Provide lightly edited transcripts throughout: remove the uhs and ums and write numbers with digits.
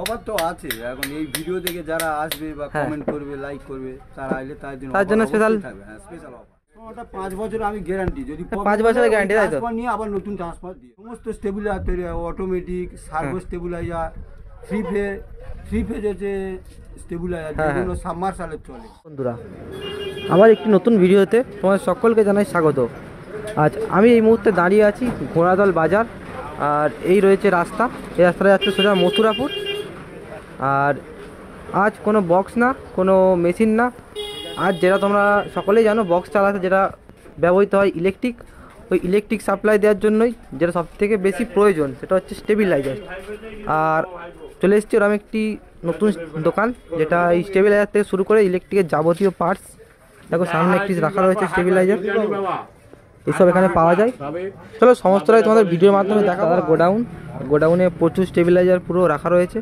Offer তো আছে। এখন এই ভিডিও দেখে যারা আসবে বা কমেন্ট করবে, লাইক করবে, তারা আইলে তার জন্য স্পেশাল থাকবে। হ্যাঁ, স্পেশাল অফার। ওটা 5 বছর আমি গ্যারান্টি, যদি 5 বছরের গ্যারান্টি তাই তো? ট্রান্সফার নিয়ে আবার নতুন ট্রান্সফার দিয়ে সমস্ত স্টেবিলাইজার তৈরি হয়, automatic servo stabiliser, three phase হচ্ছে স্টেবিলাইজার, যেগুলো সাবমার্শালের চলে। বন্ধুরা, আমার একটি নতুন ভিডিওতে তোমাদের সকলকে জানাই স্বাগত। আজ আমি এই মুহূর্তে দাঁড়িয়ে আছি ঘোড়াদল বাজার, আর এই রয়েছে রাস্তা। এই রাস্তাটা যাচ্ছে সোজা মথুরাপুর। আর আজ কোনো বক্স না, কোনো মেশিন না, আজ যেটা তোমরা সকলেই জানো বক্স চালাতে যেটা ব্যবহৃত হয় ইলেকট্রিক, ওই ইলেকট্রিক সাপ্লাই দেওয়ার জন্যই যেটা সবথেকে বেশি প্রয়োজন সেটা হচ্ছে স্টেবিলাইজার। আর চলে এসেছি ওরকম একটি নতুন দোকান, যেটা এই স্টেবিলাইজার থেকে শুরু করে ইলেকট্রিকের যাবতীয় পার্টস, দেখো সামনে একটি রাখা রয়েছে স্টেবিলাইজার, এসব এখানে পাওয়া যায়। চলো সমস্তটাই তোমাদের ভিডিওর মাধ্যমে দেখা। আর গোডাউনে প্রচুর স্টেবিলাইজার পুরো রাখা রয়েছে।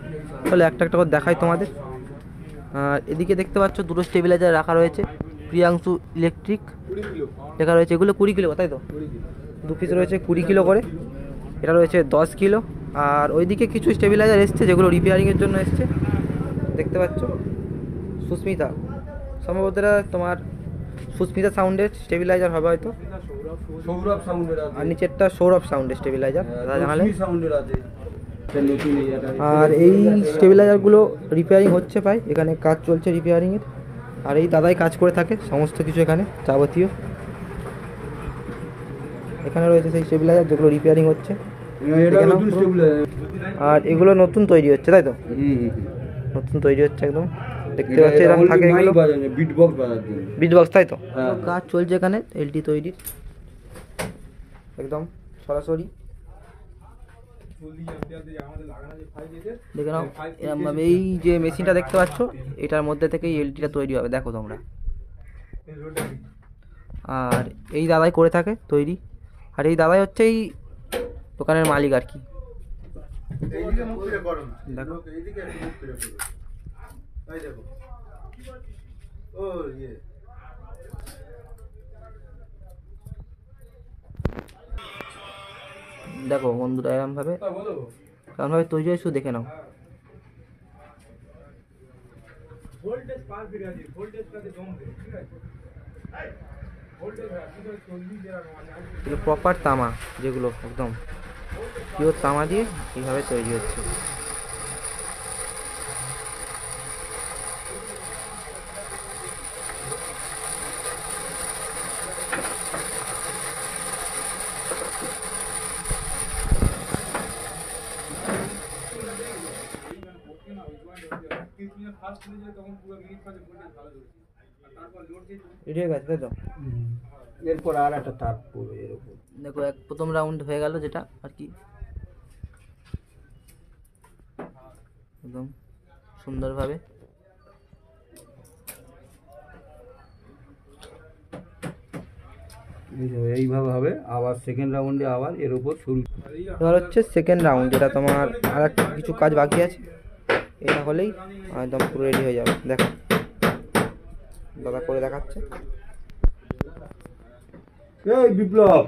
চলো একটা একটা করে দেখাই তোমাদের। আর এদিকে দেখতে পাচ্ছ দুটো স্টেবিলাইজার রাখা রয়েছে, প্রিয়াংশু ইলেকট্রিক লেখা রয়েছে। এগুলো 20 কিলো, তাই তো? 2 পিস রয়েছে 20 কিলো করে, এটা রয়েছে 10 কিলো। আর ওইদিকে কিছু স্টেবিলাইজার এসছে যেগুলো রিপেয়ারিংয়ের জন্য এসছে, দেখতে পাচ্ছ। সুস্মিতা, সম্ভবত এটা তোমার সুস্মিতা সাউন্ডের স্টেবিলাইজার হবে হয়তো। সৌরভ সাউন্ডের আছে, আর নিচেরটা সৌরভ সাউন্ডের স্টেবিলাইজার জানালে। সাউন্ডের আছে। আর এই স্টেবিলাইজারগুলো রিপেয়ারিং হচ্ছে প্রায়, এখানে কাজ চলছে রিপেয়ারিংয়ের। আর এই দাদাই কাজ করে থাকে সমস্ত কিছু এখানে যাবতীয়। এখানে রয়েছে সেই স্টেবিলাইজার যেগুলো রিপেয়ারিং হচ্ছে। আর এগুলো নতুন তৈরি হচ্ছে, তাই তো? নতুন তৈরি হচ্ছে একদম, দেখতে পাচ্ছি এরকম থাকে এগুলো বিট বক্স, তাই তো? কাজ চলছে এখানে এলটি তৈরির, একদম সরাসরি দেখে নাও। এরকমভাবে এই যে মেশিনটা দেখতে পাচ্ছ, এটার মধ্যে থেকেই এলটিটা তৈরি হবে, দেখো তোমরা। আর এই দাদাই করে থাকে তৈরি, আর এই দাদাই হচ্ছে এই দোকানের মালিক আর কি। দেখো বন্ধুরা এরকমভাবে তৈরি হয়, শুধু দেখে নাও। প্রপার তামা, যেগুলো একদম পিওর তামা দিয়ে এইভাবে তৈরি হচ্ছে। এরপর আর একটা তার পড়বে এর উপর। দেখো প্রথম রাউন্ড হয়ে গেল, যেটা আর কি একদম সুন্দরভাবে। এইভাবে হবে, আবার সেকেন্ড রাউন্ডে আবার এর উপর শুরু। এবার হচ্ছে সেকেন্ড রাউন্ড, যেটা তোমার আর একটা কিছু কাজ বাকি আছে। এটা হলেই একদম পুরো রেডি হয়ে যাবে। দেখো দাদা করে দেখাচ্ছে। এই বিপ্লব,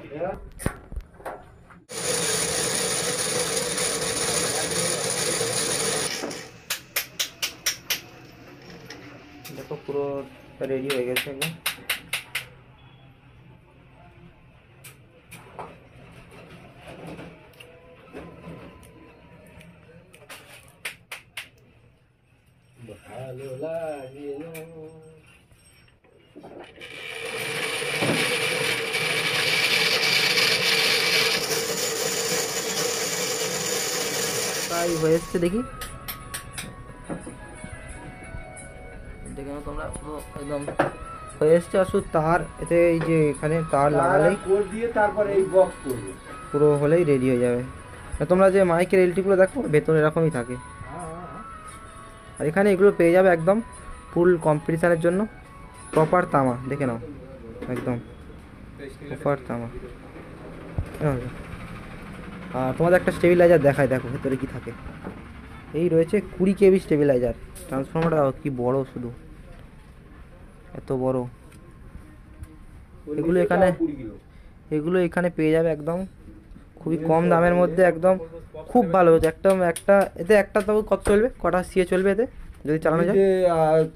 দেখো পুরো রেডি হয়ে গেছে একদম। ভালো লাগিল তাই হয়ে এসছে, দেখি দেখে নাও তোমরা, পুরো একদম হয়ে এসছে। আর শুধু তার এতে এই যে এখানে তার লাগালেই তারপরে এই বক্স করবে, পুরো হলেই রেডি হয়ে যাবে। তোমরা যে মাইকের এলটিগুলো দেখো ভেতরে এরকমই থাকে। আর এখানে এগুলো পেয়ে যাবে একদম ফুল কম্পিটিশানের জন্য প্রপার তামা, দেখে নাও একদম প্রপার তামা। আর তোমাদের একটা স্টেবিলাইজার দেখায়, দেখো ভেতরে কি থাকে। এই রয়েছে 20 কেবি স্টেবিলাইজার। ট্রান্সফর্মারটা কি বড়, শুধু এত বড়। এগুলো এখানে পেয়ে যাবে একদম খুবই কম দামের মধ্যে একদম খুব ভালো হচ্ছে একদম। এতে একটা তবু কত চলবে, কটা সিএ চলবে এতে যদি চালানো যায়?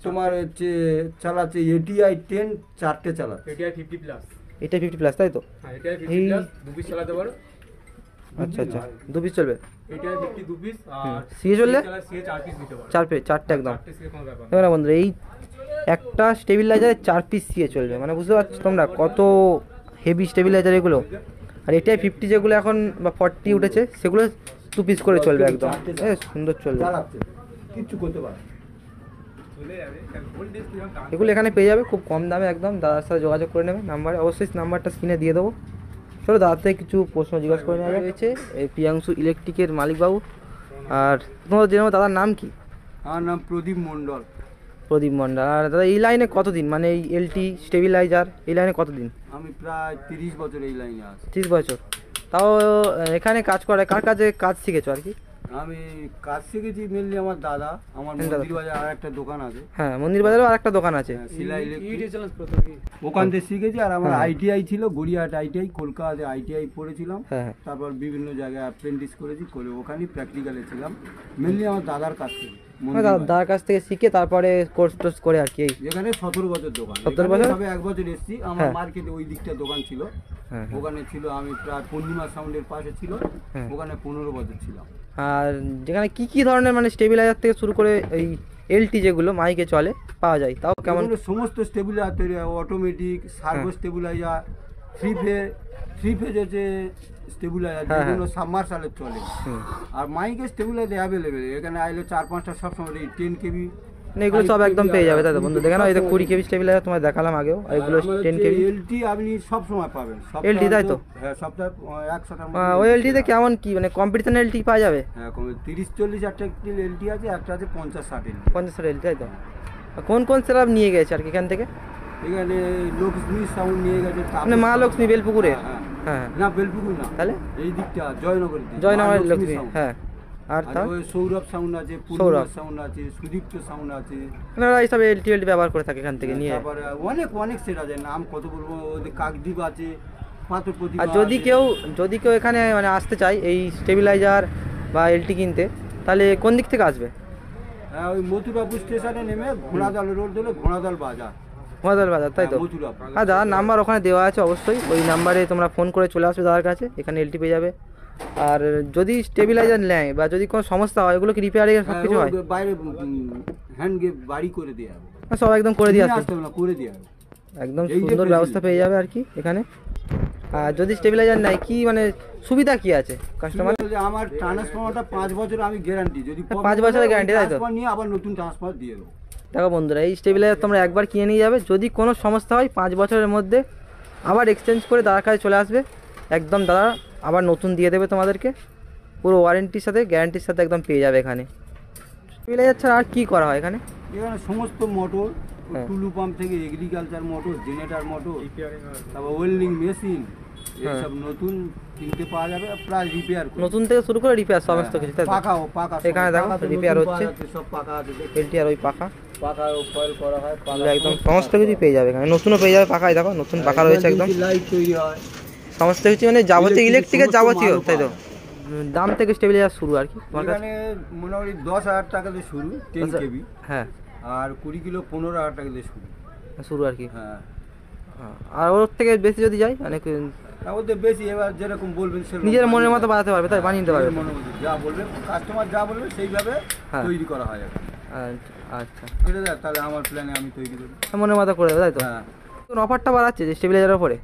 তোমার হচ্ছে চালাচ্ছে এটিআই 10 4টে চালাচ্ছে। ATI 50 plus. এটা 50 প্লাস তাই তো? হ্যাঁ এটিআই 50 এই প্লাস 2 পিস চালাতে পারো। আচ্ছা আচ্ছা 2 পিস চলবে। এটিআই 50 2 পিস আর সিএ চললে সিএ 4 পিস দিতে পারো। 4টে একদম। 4টে সিএ কোনো ব্যাপার না। দেখো না বন্ধুরা, এই একটা স্টেবিলাইজারে 4 পিস সিএ চলবে, মানে বুঝতে পারছো তোমরা কত হেভি স্টেবিলাইজার এগুলো। আর এটাই 50 যেগুলো এখন বা 40 উঠেছে সেগুলো 2 পিস করে চলবে একদম, সুন্দর চলবে। চালাচ্ছে কিছু করতে পারে। চলে যাবে ফুল ডিস্ক দিলাম। এগুলো এখানে পেয়ে যাবে খুব কম দামে একদম। দাদার সাথে যোগাযোগ করে নেবে, নাম্বারে অবশ্যই নাম্বারটা স্ক্রিনে দিয়ে দেবো। চলো দাদার থেকে কিছু প্রশ্ন জিজ্ঞাসা করে নেওয়া রয়েছে এই প্রিয়াংশু ইলেকট্রিকের মালিকবাবু। আর তোমার জেনে দাদার নাম কি? আমার নাম প্রদীপ মণ্ডল। প্রদীপ মন্ডল। আর দাদা এই লাইনে কতদিন, মানে এই এলটি স্টেবিলাইজার এই লাইনে কতদিন? আমি প্রায় 30 বছর এই লাইনে আছি। 30 বছর। তাও এখানে কাজ করে কার কাছে কাজ শিখেছো আর কি? আমি কাজ শিখেছি মেনলি আমার দাদা। আমার দাদা। মন্দির বাজার আর একটা দোকান আছে, হ্যাঁ মন্দির বাজারেও আর একটা দোকান আছে। শিলা ই ইলেকট্রিক, চ্যালেঞ্জ প্রথম কি? ওখান থেকে শিখেছি। আর আমার হ্যাঁ। আইটিআই ছিল, গড়িয়াহাট আইটিআই, কলকাতাতে আইটিআই পড়েছিলাম। হ্যাঁ হ্যাঁ তারপর বিভিন্ন জায়গায় অ্যাপ্রেন্টিস করেছি, করে ওখানেই প্র্যাকটিক্যালে ছিলাম মেনলি আমার দাদার কাছ থেকে। মন্দির বাজার। দাদার কাছ থেকে শিখে তারপরে কোর্স টোর্স করে আর কি। এই এখানে 17 বছর দোকান। 17 বছর? তবে 1 বছর এসেছি। আমার হ্যাঁ। মার্কেটে ওই দিকটা দোকান ছিল, হ্যাঁ হ্যাঁ। ওখানে ছিল। আমি প্রায় পূর্ণিমা সাউন্ডের পাশে ছিল, হ্যাঁ। ওখানে 15 বছর ছিলাম। আর যেখানে কি কি ধরনের মানে স্টেবিলাইজার থেকে শুরু করে এই এলটি যেগুলো মাইকে চলে পাওয়া যায়, তাও কেমন? এগুলো সমস্ত স্টেবিলাইজার তৈরি হয়, automatic, servo stabiliser, three phase হচ্ছে স্টেবিলাইজার, হ্যাঁ, যেগুলো সাবমার্সালের চলে। হুম। আর মাইকের স্টেবিলাইজার অ্যাভেলেবেল এখানে আইলে 4-5টা সবসময় 10 কেবি। মানে এগুলো সব একদম পেয়ে যাবে তাই তো বন্ধু? দেখে না এই 20 কেবি স্টেবিলাইজার তোমায় দেখালাম আগেও, আর এগুলো 10 কেবি এলটি আপনি সব সময় পাবেন। LT তাই তো? হ্যাঁ, সপ্তাহে 100টার ওই এলটিতে কেমন কি মানে কম্পিটিশন এলটি পাওয়া যাবে? হ্যাঁ, 30-40 একটা এলটি আছে, একটা আছে 50-60 এলটি। 50 এলটি তাই তো? আর কোন কোন সেটআপ নিয়ে গেছে আর কি এখান থেকে? এখানে লক্ষ্মী সাউন্ড নিয়ে গেছে, মানে মা লক্ষ্মী বেলপুকুরে? হ্যাঁ, হ্যাঁ না বেলপুকুর না, তাহলে এই দিকটা জয়নগরের দিকে। জয়নগর মা লক্ষ্মী, sound। হ্যাঁ। আর আর তাও ওই সৌরভ সাউন্ড আছে, সৌরভ। পূর্ণিমা সাউন্ড আছে, সুদীপ্ত সাউন্ড আছে। ওরা এইসব এলটি ব্যবহার করে থাকে এখান থেকে নিয়ে। তারপরে অনেক সেট আছে, নাম কত বলবো। ওদের কাকদ্বীপ আছে, পাথর প্রতিভা আর যদি আছে। কেউ এখানে মানে আসতে চায় এই স্টেবিলাইজার বা এলটি কিনতে, তাহলে কোন দিক থেকে আসবে? হ্যাঁ, ওই মথুরাপুর স্টেশনে নেমে ঘোড়াদল রোড ধরে ঘোড়াদল বাজার। মহাদাল বাজার তাই তো? হ্যাঁ, মথুরাপুর। আর দাদার নাম্বার ওখানে দেওয়া আছে, অবশ্যই ওই নাম্বারে তোমরা ফোন করে চলে আসবে দাদার কাছে, এখানে এলটি পেয়ে যাবে। আর যদি স্টেবিলাইজার নেয় বা যদি কোনো সমস্যা হয়, ওগুলো কি রিপেয়ারিং সব কিছু হয়? হ্যাঁ, বাইরে হ্যান্ড গিয়ে বাড়ি করে দেওয়া হবে। সব একদম করে দিয়ে নিয়ে আসবে, আসতে হবে না, করে দেওয়া হবে। একদম এই যে সুন্দর ব্যবস্থা পেয়ে যাবে আর কি এখানে। আর যদি স্টেবিলাইজার নেয় কি মানে সুবিধা কি আছে কাস্টমার? ঠিক আছে, আমার ট্রান্সফরমারটা 5 বছর আমি গ্যারান্টি, যদি 5 বছরের guarantee, তাই তো? ট্রান্সফার নিয়ে আবার নতুন ট্রান্সফার দিয়ে দেবো। দেখো বন্ধুরা, এই স্টেবিলাইজার তোমরা একবার কিনে নিয়ে যাবে, যদি কোনো সমস্যা হয় 5 বছরের মধ্যে আবার এক্সচেঞ্জ করে দাদার কাছে চলে আসবে, একদম দাদা আবার নতুন দিয়ে দেবে তোমাদেরকে, পুরো ওয়ারেন্টির সাথে গ্যারান্টির সাথে একদম পেয়ে যাবে এখানে। স্টেবিলাইজার ছাড়া আর কী করা হয় এখানে? এখানে সমস্ত মোটর, হ্যাঁ। টুলু পাম্প থেকে agriculture motor, generator motor, repairing আর তারপর ওয়েল্ডিং মেশিন, হ্যাঁ। এইসব নতুন কিনতে পাওয়া যাবে, প্রায় রিপেয়ার নতুন থেকে শুরু করে রিপেয়ার সমস্ত কিছু তাই তো? পাকা এখানে দেখো, পাকা তো repair নতুন হচ্ছে। পাওয়া যাচ্ছে, সব পাকা আছে, এলটি আর ওই পাখা পাকা ফয়েল করা হয়, এগুলো একদম সমস্ত কিছু পেয়ে যাবে এখানে, নতুনও পেয়ে যাবে পাখায়, দেখো নতুন পাখা রয়েছে একদম লাইট তৈরি হয়, সমস্ত কিছু, মানে যাবতীয় ইলেকট্রিকের সমস্ত যাবতীয় মালও তাই তো? পাওয়া দাম থেকে স্টেবিলাইজার শুরু আর কি তোমার কাছে? এখানে মোটামুটি 10,000 টাকা দিয়ে শুরু 10 কেবি, হ্যাঁ আর 20 কিলো 15,000 টাকা দিয়ে শুরু। শুরু আর কি। হ্যাঁ, আর ওর থেকে বেশি যদি যাই মানে ওদের বেশি, এবার যেরকম বলবেন সেরকম নিজের মনের বানিয়ে মতো বানাতে পারবে তাই, বানিয়ে নিতে পারবে? নিজের মনের মতো যা বলবে কাস্টমার, যা বলবে সেইভাবে হ্যাঁ। তৈরি করা হয় এখন। আচ্ছা, ঠিক আছে, তাহলে আমার প্ল্যানে আমি তৈরি করি। মনের মতো করে দেবে তাই তো? হ্যাঁ, অফারটা বাড়াচ্ছে যে স্টেবিলাইজারের উপরে?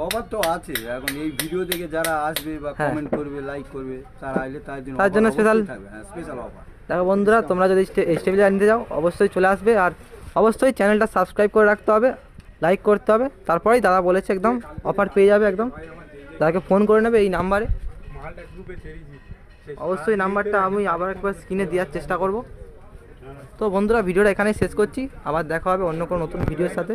অফার তো আছে এখন। এই ভিডিও দেখে যারা আসবে বা হ্যাঁ। কমেন্ট করবে, লাইক করবে, তারা আইলে তার জন্য স্পেশাল স্পেশাল অফার। দেখো বন্ধুরা, তোমরা যদি স্টেবিলাইজার নিতে যাও অবশ্যই চলে আসবে, আর অবশ্যই চ্যানেলটা সাবস্ক্রাইব করে রাখতে হবে, লাইক করতে হবে, তারপরেই দাদা বলেছে একদম অফার পেয়ে যাবে একদম। দাদাকে ফোন করে নেবে এই নাম্বারে, মালটা গ্রুপে ছেড়েছি। অবশ্যই নাম্বারটা আমি আবার একবার স্ক্রিনে দেওয়ার চেষ্টা করব। তো বন্ধুরা, ভিডিওটা এখানেই শেষ করছি, আবার দেখা হবে অন্য কোনো নতুন ভিডিওর সাথে।